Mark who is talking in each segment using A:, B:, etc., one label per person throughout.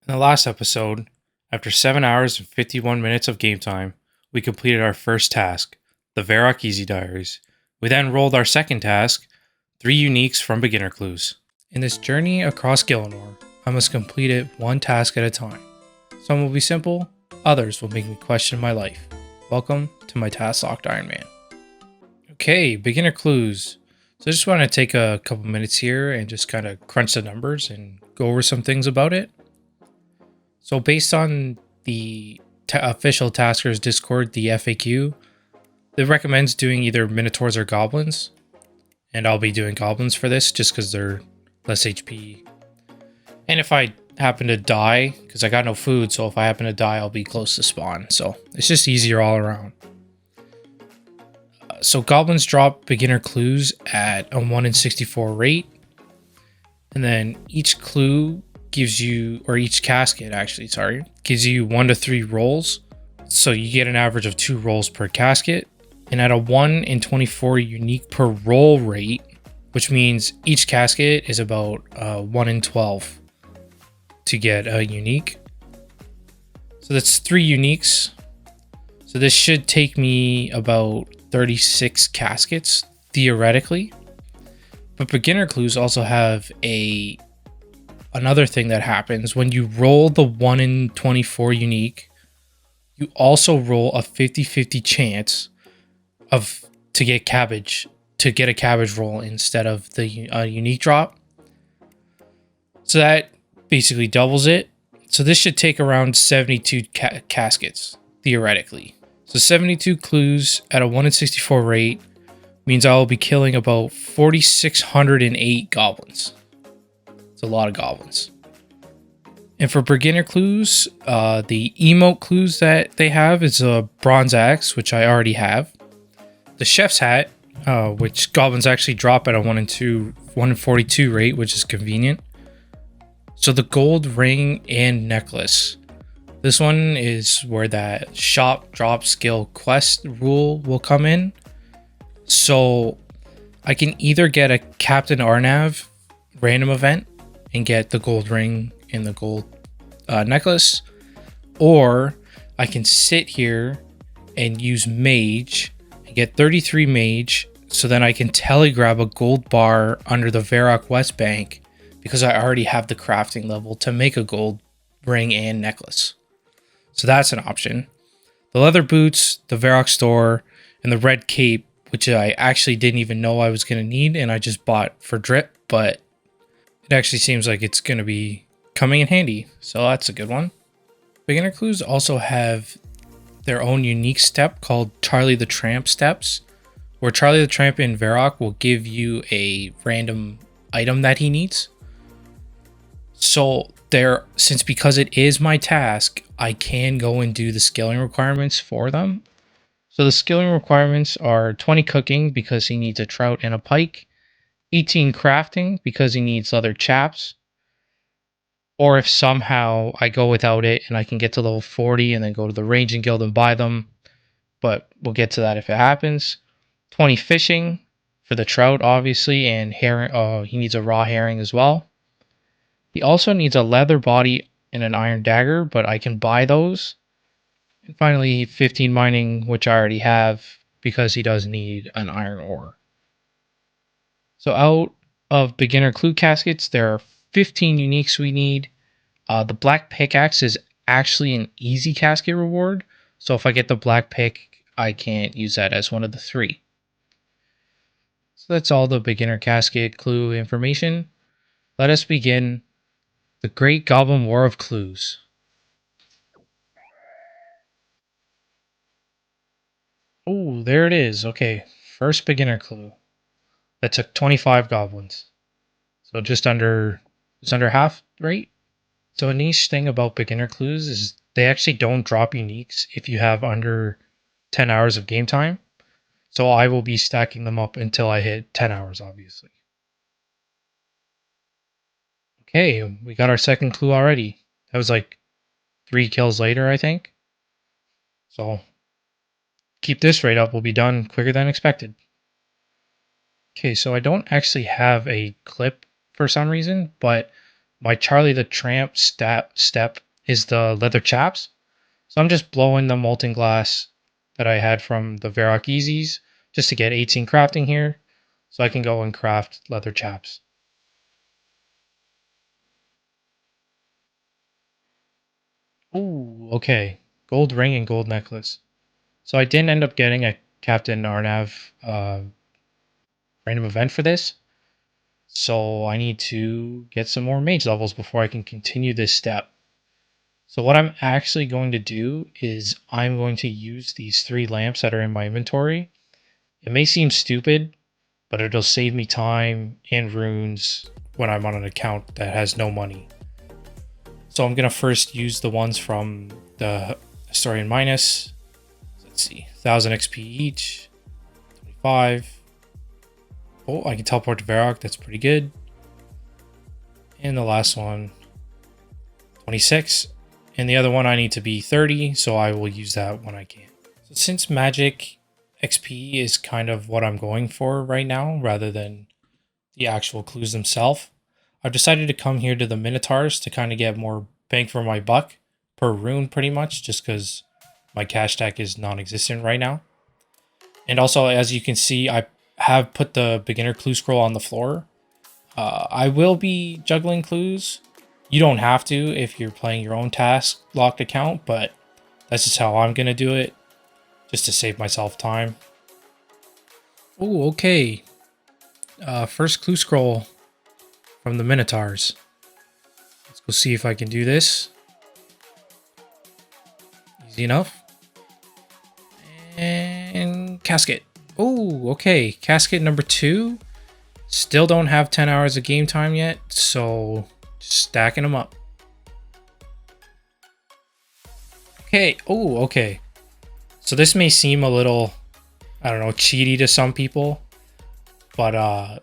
A: In the last episode, after 7 hours and 51 minutes of game time, we completed our first task, the Varrock Easy Diaries. We then rolled our second task, 3 uniques from beginner clues. In this journey across Gillinor, I must complete it one task at a time. Some will be simple, others will make me question my life. Welcome to my Task Locked Ironman. Okay, beginner clues. So I just want to take a couple minutes here and just kind of crunch the numbers and go over some things about it. So based on the official Taskers Discord, the FAQ, it recommends doing either Minotaurs or Goblins. And I'll be doing Goblins for this just because they're less HP. And if I happen to die, because I got no food, so if I happen to die, I'll be close to spawn. So it's just easier all around. So Goblins drop beginner clues at a 1 in 64 rate. And then each clue gives you, or each casket actually, gives you 1 to 3 rolls. So you get an average of 2 rolls per casket. And at a 1 in 24 unique per roll rate, which means each casket is about 1 in 12 to get a unique. So that's 3 uniques. So this should take me about 36 caskets, theoretically. But beginner clues also have another thing that happens. When you roll the 1 in 24 unique, you also roll a 50-50 chance to get a cabbage roll instead of the unique drop. So that basically doubles it. So this should take around 72 caskets, theoretically. So 72 clues at a 1 in 64 rate means I will be killing about 4,608 goblins. It's a lot of goblins. And for beginner clues, the emote clues that they have is a bronze axe, which I already have. The chef's hat, which goblins actually drop at a 1 in 42 rate, which is convenient. So the gold ring and necklace. This one is where that shop drop skill quest rule will come in. So I can either get a Captain Arnav random event and get the gold ring and the gold necklace, or I can sit here and use mage and get 33 mage, so then I can telegrab a gold bar under the Varrock West Bank because I already have the crafting level to make a gold ring and necklace. So that's an option. The leather boots, the Varrock store, and the red cape, which I actually didn't even know I was going to need, and I just bought for drip, but it actually seems like it's going to be coming in handy, so that's a good one. Beginner clues also have their own unique step called Charlie the Tramp steps, where Charlie the Tramp in Varrock will give you a random item that he needs. So because it is my task, I can go and do the skilling requirements for them. So the skilling requirements are 20 cooking because he needs a trout and a pike, 18 crafting because he needs leather chaps, or if somehow I go without it and I can get to level 40 and then go to the ranging guild and buy them, but we'll get to that if it happens. 20 fishing for the trout, obviously, and herring. He needs a raw herring as well. He also needs a leather body and an iron dagger, but I can buy those. And finally, 15 mining, which I already have because he does need an iron ore. So out of beginner clue caskets, there are 15 uniques we need. The black pickaxe is actually an easy casket reward. So if I get the black pick, I can't use that as one of the 3. So that's all the beginner casket clue information. Let us begin the Great Goblin War of Clues. Oh, there it is. Okay, first beginner clue. That took 25 goblins. So just under half, right? So a niche thing about beginner clues is they actually don't drop uniques if you have under 10 hours of game time. So I will be stacking them up until I hit 10 hours, obviously. Okay, we got our second clue already. That was like 3 kills later, I think. So keep this rate up, we'll be done quicker than expected. Okay, so I don't actually have a clip for some reason, but my Charlie the Tramp step is the leather chaps. So I'm just blowing the molten glass that I had from the Varrock Easies just to get 18 crafting here. So I can go and craft leather chaps. Ooh, okay. Gold ring and gold necklace. So I didn't end up getting a Captain Arnav random event for this. So I need to get some more mage levels before I can continue this step. So what I'm actually going to do is I'm going to use these 3 lamps that are in my inventory. It may seem stupid, but it'll save me time and runes when I'm on an account that has no money. So I'm going to first use the ones from the Historian Minus. Let's see, 1000 XP each, 25. Oh, I can teleport to Varrock, that's pretty good. And the last one, 26. And the other one I need to be 30, so I will use that when I can. So since magic XP is kind of what I'm going for right now, rather than the actual clues themselves, I've decided to come here to the Minotaurs to kind of get more bang for my buck per rune pretty much, just because my cash stack is non-existent right now. And also, as you can see, I have put the beginner clue scroll on the floor. I will be juggling clues. You don't have to if you're playing your own task locked account, but that's just how I'm going to do it, just to save myself time. Oh, okay. First clue scroll from the Minotaurs. Let's go see if I can do this. Easy enough. And casket. Oh, okay. Casket number 2. Still don't have 10 hours of game time yet, so just stacking them up. Okay. Oh, okay. So this may seem a little, I don't know, cheaty to some people, but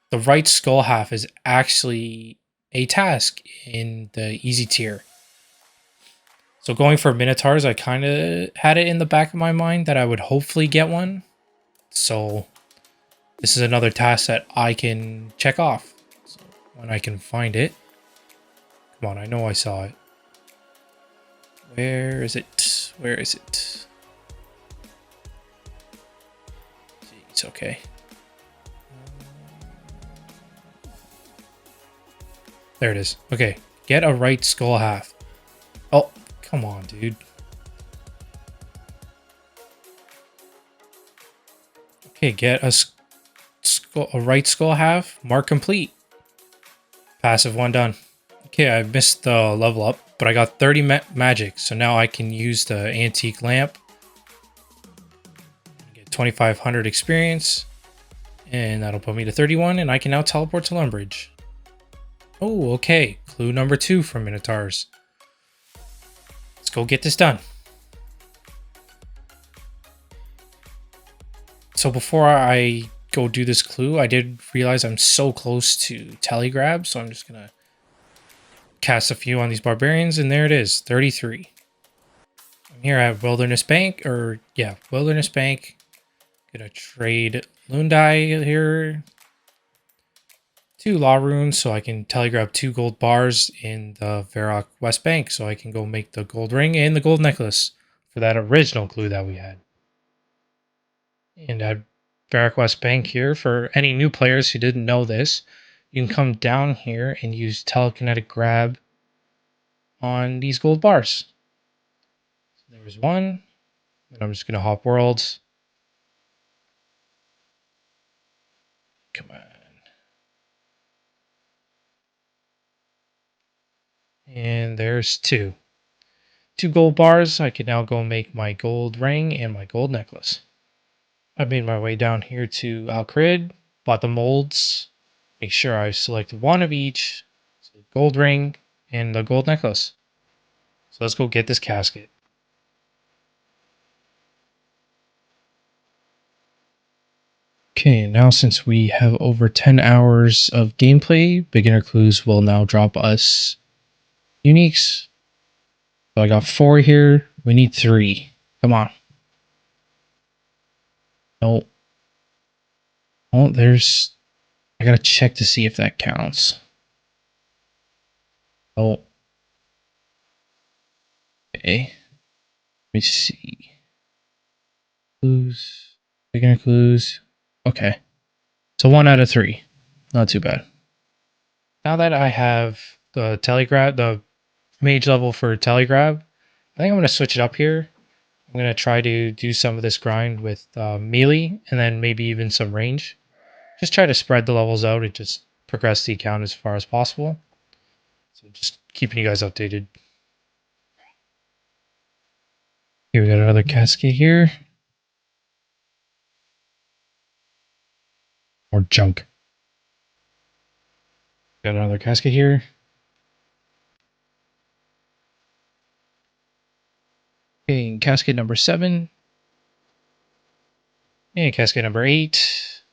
A: the right skull half is actually a task in the easy tier. So going for Minotaurs, I kind of had it in the back of my mind that I would hopefully get one. So this is another task that I can check off. So when I can find it. Come on, I know I saw it. Where is it? Where is it? It's okay. There it is. Okay. Get a right skull half. Oh, come on, dude. Okay, get a right skull half. Mark complete. Passive 1 done. Okay, I missed the level up, but I got 30 magic, so now I can use the antique lamp. Get 2500 experience, and that'll put me to 31, and I can now teleport to Lumbridge. Oh, okay. Clue number 2 from Minotaurs. Let's go get this done. So before I go do this clue, I did realize I'm so close to telegrab, so I'm just gonna cast a few on these barbarians, and there it is, 33. I'm here at Wilderness Bank, Wilderness Bank. Gonna trade Lundai here. 2 law runes, so I can telegrab 2 gold bars in the Varrock West Bank, so I can go make the gold ring and the gold necklace for that original clue that we had. And at Varrock West Bank here, for any new players who didn't know this, you can come down here and use telekinetic grab on these gold bars. So there was one, and I'm just gonna hop worlds. Come on. And there's 2. 2 gold bars. I can now go make my gold ring and my gold necklace. I made my way down here to Alcrid, bought the molds, make sure I select 1 of each, so gold ring and the gold necklace. So let's go get this casket. Okay, now since we have over 10 hours of gameplay, beginner clues will now drop us uniques. So I got 4 here. We need 3. Come on. No. Oh, I gotta check to see if that counts. Oh, okay. Let me see. Clues. Beginner clues. Okay. So 1 out of 3. Not too bad. Now that I have the telegrab, the mage level for telegrab, I think I'm going to switch it up here. I'm going to try to do some of this grind with melee and then maybe even some range. Just try to spread the levels out and just progress the account as far as possible. So just keeping you guys updated. Here we got another cascade here. More junk. Got another cascade here. Okay, cascade number 7. And cascade number 8.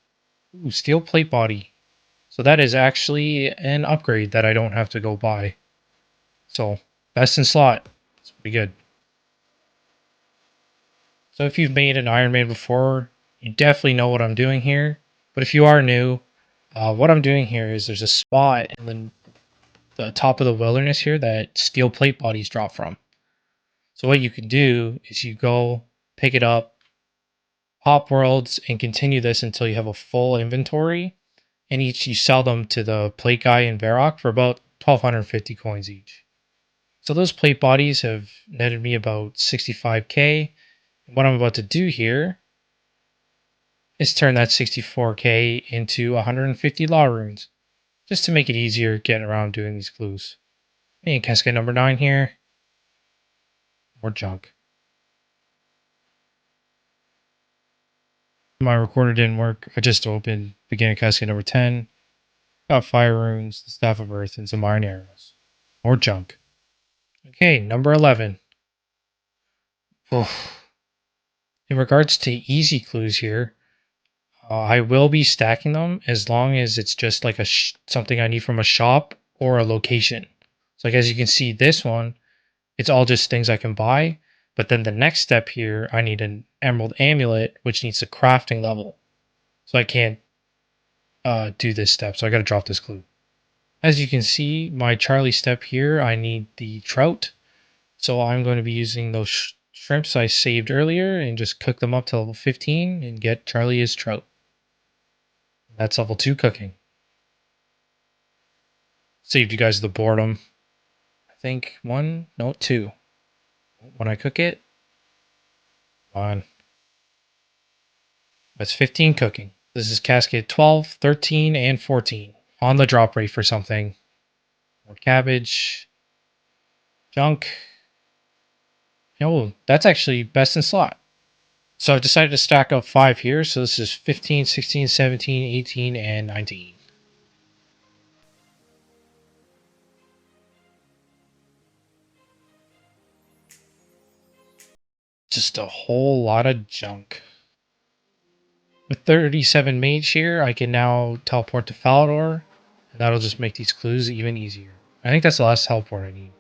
A: Ooh, steel plate body. So that is actually an upgrade that I don't have to go buy. So, best in slot. It's pretty good. So if you've made an Ironman before, you definitely know what I'm doing here. But if you are new, what I'm doing here is there's a spot in the top of the wilderness here that steel plate bodies drop from. So what you can do is you go pick it up, pop worlds, and continue this until you have a full inventory. And each you sell them to the plate guy in Varrock for about 1,250 coins each. So those plate bodies have netted me about 65k. And what I'm about to do here is turn that 64k into 150 law runes, just to make it easier getting around doing these clues. And cascade number 9 here. More junk. My recorder didn't work. I just opened beginning cascade number 10. Got fire runes, the staff of earth, and some iron arrows. More junk. Okay, number 11. Oof. In regards to easy clues here, I will be stacking them as long as it's just like something I need from a shop or a location. So like as you can see, this one, it's all just things I can buy. But then the next step here, I need an emerald amulet, which needs a crafting level. So I can't do this step. So I got to drop this clue. As you can see, my Charlie step here, I need the trout. So I'm going to be using those shrimps I saved earlier and just cook them up to level 15 and get Charlie his trout. That's level 2 cooking. Saved you guys the boredom. I think 1, no 2. When I cook it, on. That's 15 cooking. This is cascade 12, 13, and 14. On the drop rate for something. More cabbage. Junk. Oh, that's actually best in slot. So I've decided to stack up 5 here. So this is 15, 16, 17, 18, and 19. Just a whole lot of junk. With 37 mage here, I can now teleport to Falador. And that'll just make these clues even easier. I think that's the last teleport I need.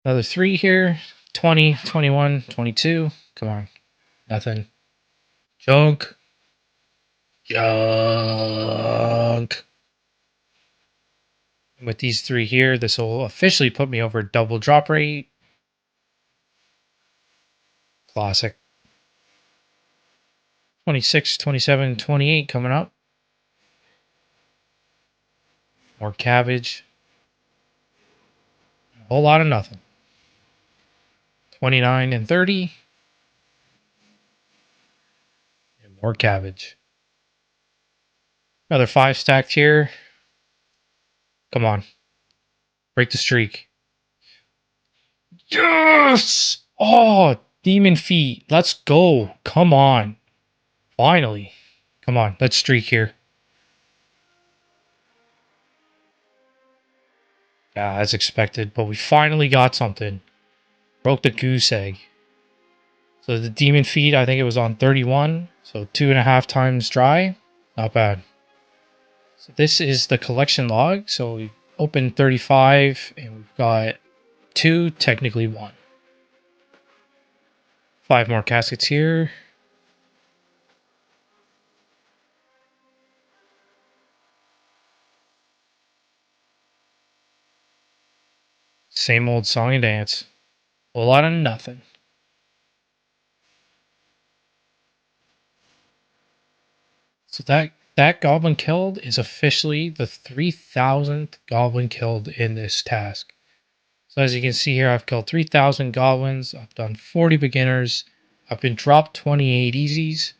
A: Another 3 here. 20, 21, 22. Come on. Nothing. Junk. Junk. With these 3 here, this will officially put me over double drop rate. Classic. 26, 27, 28 coming up. More cabbage. A whole lot of nothing. 29 and 30. And more cabbage. Another 5 stacked here. Come on. Break the streak. Yes! Oh, demon feet. Let's go. Come on. Finally. Come on. Let's streak here. Yeah, as expected, but we finally got something. Broke the goose egg. So the demon feed, I think it was on 31, so 2.5 times dry. Not bad. So this is the collection log. So we opened 35 and we've got 2, technically 1. 5 more caskets here. Same old song and dance. A lot of nothing. So that goblin killed is officially the 3,000th goblin killed in this task. So as you can see here, I've killed 3,000 goblins. I've done 40 beginners. I've been dropped 28 easies.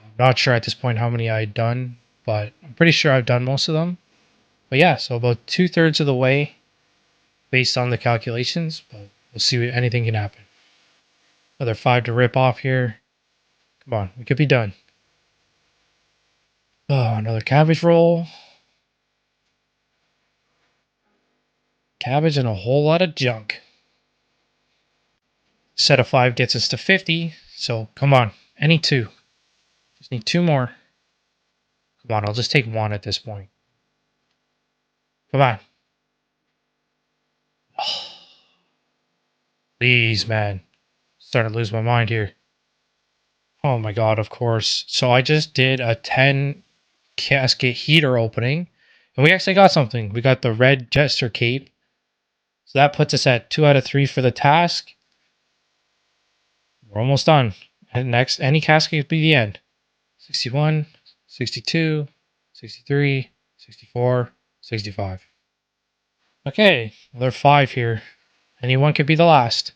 A: I'm not sure at this point how many I'd done, but I'm pretty sure I've done most of them. But yeah, so about 2/3 of the way based on the calculations, but we'll see if anything can happen. Another 5 to rip off here. Come on, we could be done. Oh, another cabbage roll. Cabbage and a whole lot of junk. Set of 5 gets us to 50, so come on. Any 2. Just need 2 more. Come on, I'll just take 1 at this point. Come on. Oh, please, man. Starting to lose my mind here. Oh my god, of course. So I just did a 10 casket heater opening, and we actually got something. We got the red Jester cape. So that puts us at 2 out of 3 for the task. We're almost done. And next, any casket would be the end. 61, 62, 63, 64, 65. Okay, another 5 here. Anyone could be the last.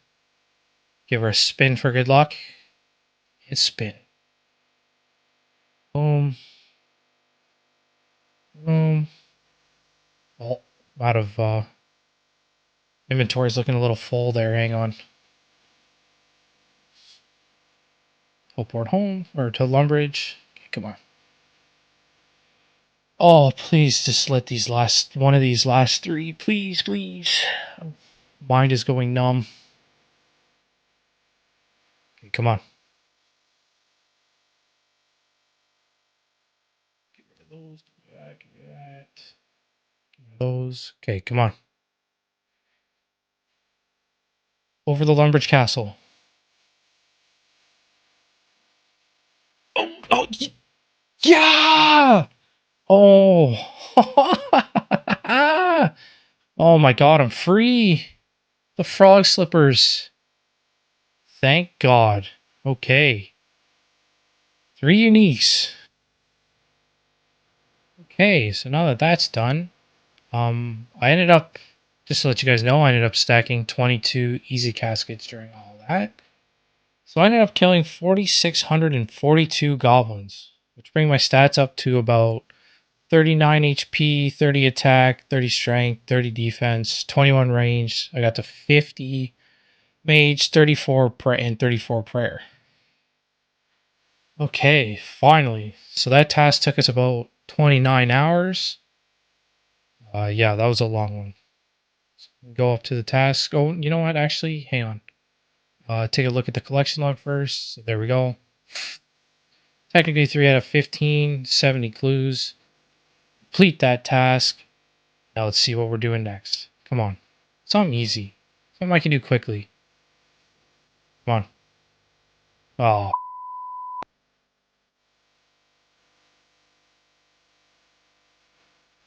A: Give her a spin for good luck. Hit spin. Boom. Boom. Oh, out of inventory's looking a little full there. Hang on. Teleport home or to Lumbridge. Okay, come on. Oh, please just let these last one of these last 3. Please, please. Mind is going numb. Okay, come on. Get rid of those. Give me that. Give me that. Give me those. Okay, come on. Over the Lumbridge Castle. Oh, oh, yeah! Oh. Oh my god, I'm free. The frog slippers. Thank God. Okay. 3 uniques. Okay, so now that that's done, I ended up, just to let you guys know, I ended up stacking 22 easy caskets during all that. So I ended up killing 4,642 goblins, which bring my stats up to about 39 HP, 30 attack, 30 strength, 30 defense, 21 range. I got to 50 mage, 34 and 34 prayer. Okay, finally. So that task took us about 29 hours. Yeah, that was a long one. Go up to the task. Oh, you know what? Actually, hang on. Take a look at the collection log first. So there we go. Technically 3 out of 15, 70 clues. Complete that task. Now let's see what we're doing next. Come on. Something easy. Something I can do quickly. Come on. Oh.